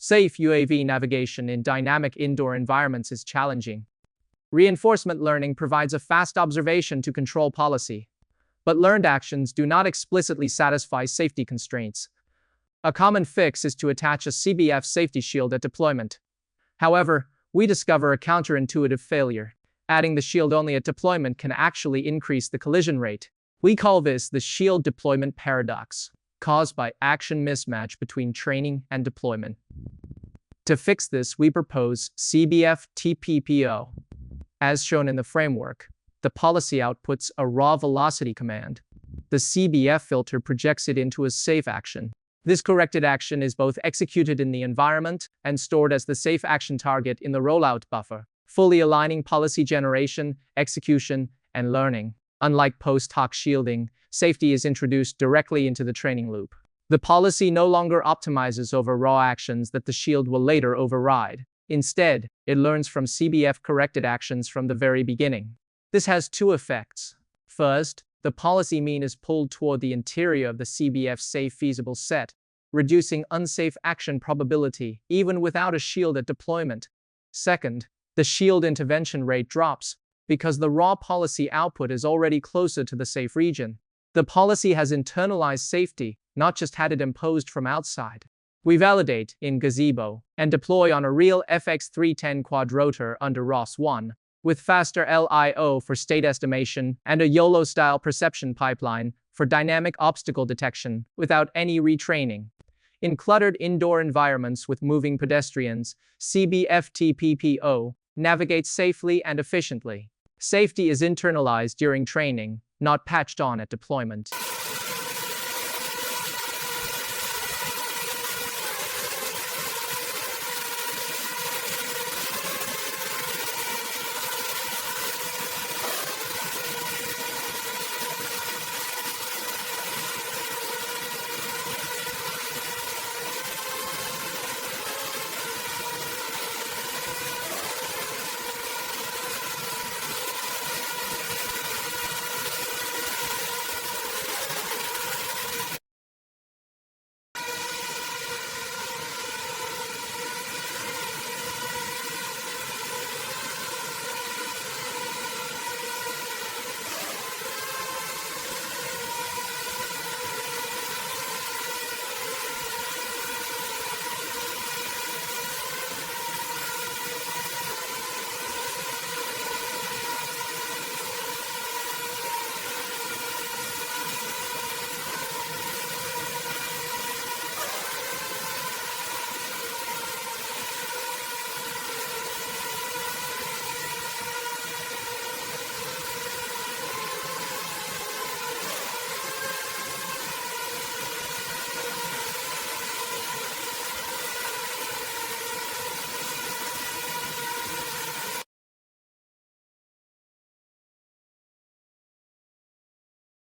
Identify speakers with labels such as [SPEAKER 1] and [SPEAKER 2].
[SPEAKER 1] Safe UAV navigation in dynamic indoor environments is challenging. Reinforcement learning provides a fast observation to control policy, but learned actions do not explicitly satisfy safety constraints. A common fix is to attach a CBF safety shield at deployment. However, we discover a counterintuitive failure. Adding the shield only at deployment can actually increase the collision rate. We call this the shield deployment paradox, caused by action mismatch between training and deployment. To fix this, we propose CBF-T-PPO. As shown in the framework, the policy outputs a raw velocity command. The CBF filter projects it into a safe action. This corrected action is both executed in the environment and stored as the safe action target in the rollout buffer, fully aligning policy generation, execution, and learning. Unlike post-hoc shielding, safety is introduced directly into the training loop. The policy no longer optimizes over raw actions that the shield will later override. Instead, it learns from CBF-corrected actions from the very beginning. This has two effects. First, the policy mean is pulled toward the interior of the CBF safe feasible set, reducing unsafe action probability even without a shield at deployment. Second, the shield intervention rate drops because the raw policy output is already closer to the safe region. The policy has internalized safety, not just had it imposed from outside. We validate in Gazebo and deploy on a real FX310 quadrotor under ROS1, with faster LIO for state estimation and a YOLO-style perception pipeline for dynamic obstacle detection without any retraining. In cluttered indoor environments with moving pedestrians, CBFT-PPO navigates safely and efficiently. Safety is internalized during training, not patched on at deployment.